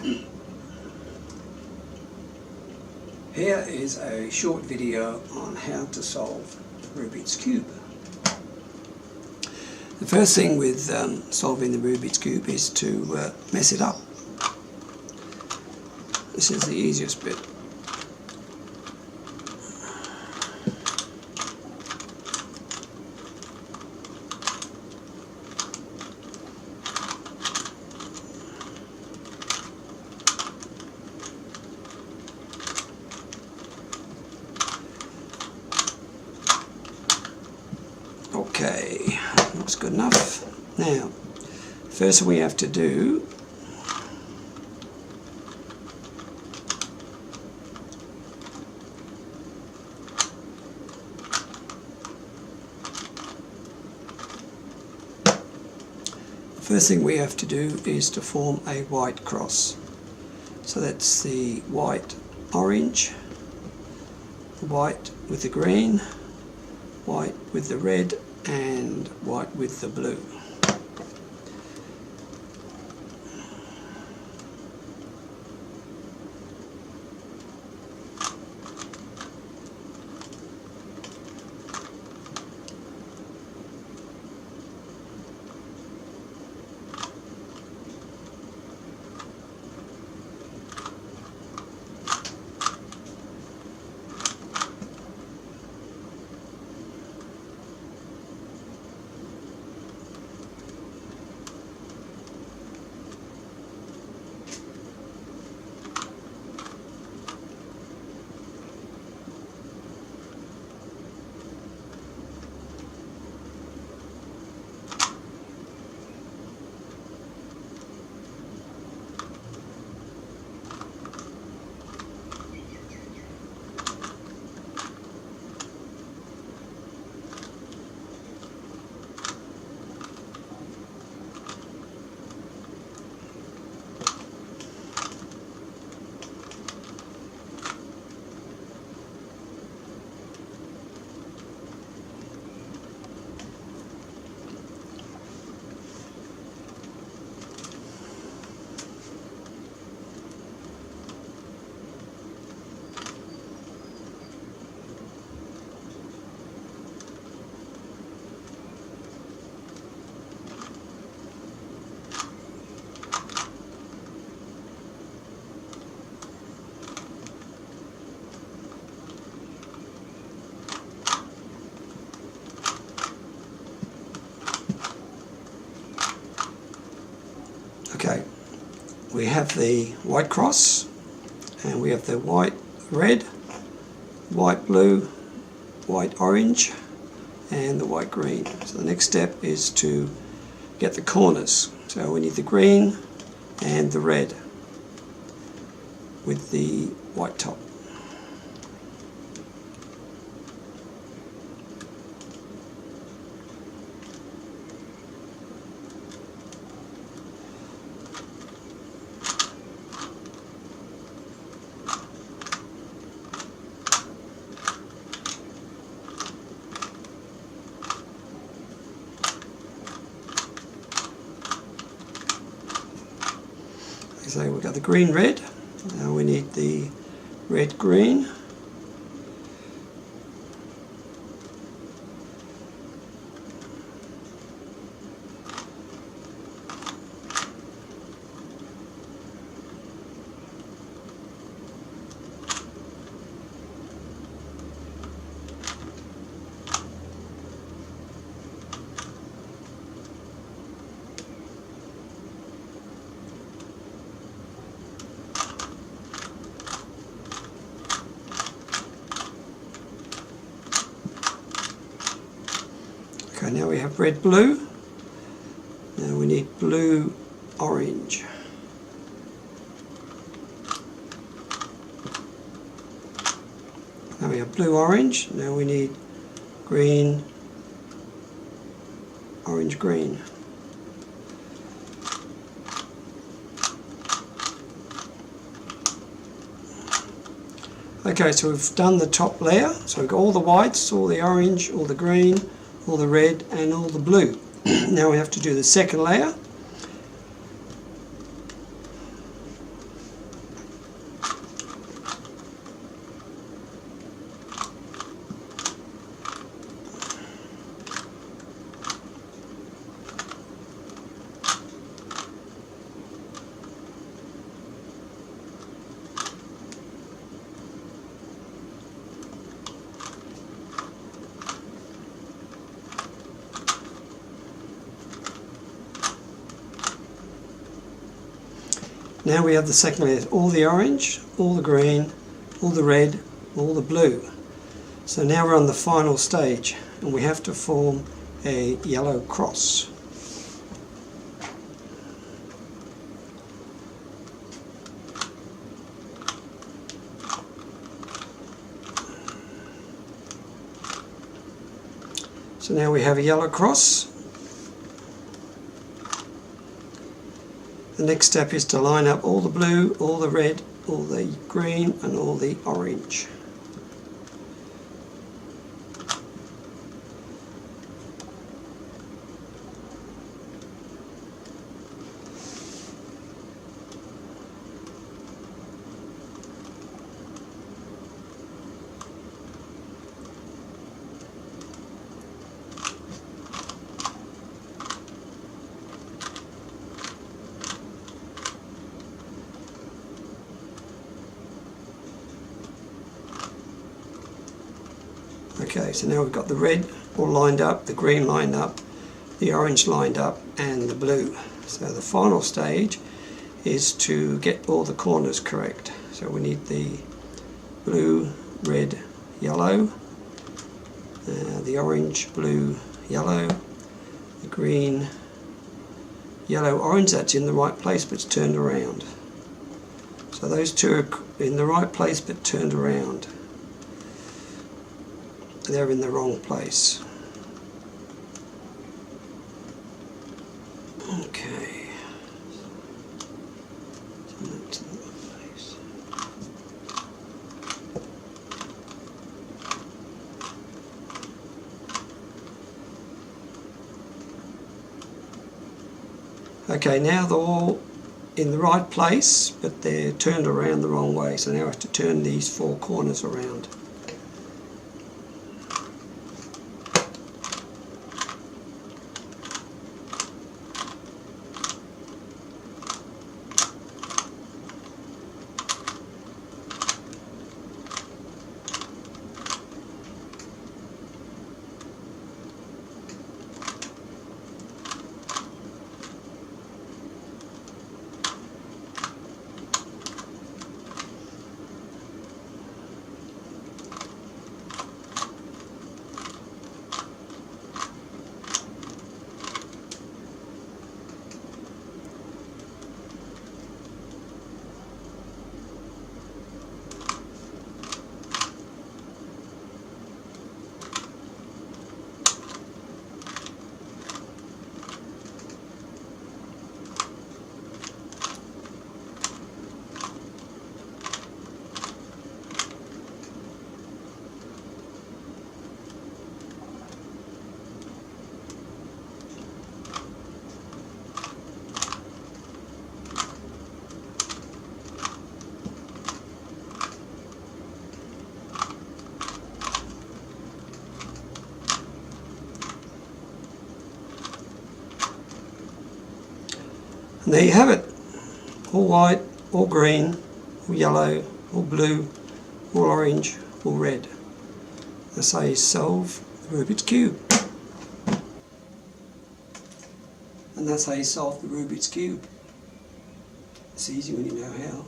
Here is a short video on how to solve Rubik's Cube. The first thing with solving the Rubik's Cube is to mess it up. This is the easiest bit. Okay, looks good enough. Now, first we have to do is to form a white cross. So that's the white orange, the white with the green, white with the red, and white with the blue. Okay, we have the white cross, and we have the white red, white blue, white orange, and the white green. So the next step is to get the corners. So we need the green and the red with the white top. So we've got the green red, now we need the red green, okay, now we have red blue, now we need blue orange. Now we have blue orange, now we need green, orange green. Okay, so we've done the top layer, so we've got all the whites, all the orange, all the green, all the red and all the blue. Now we have to do the second layer. Now we have the second layer, all the orange, all the green, all the red, all the blue. So now we're on the final stage and we have to form a yellow cross. So now we have a yellow cross. The next step is to line up all the blue, all the red, all the green and all the orange. Okay, so now we've got the red all lined up, the green lined up, the orange lined up and the blue. So the final stage is to get all the corners correct. So we need the blue, red, yellow, the orange, blue, yellow, the green, yellow, orange, that's in the right place but it's turned around. So those two are in the right place but turned around. They're in the wrong place. Okay. So that's in the right place. Okay, now they're all in the right place, but they're turned around the wrong way. So now I have to turn these four corners around. And there you have it, all white, all green, all yellow, all blue, all orange, all red. That's how you solve the Rubik's Cube. And that's how you solve the Rubik's Cube. It's easy when you know how.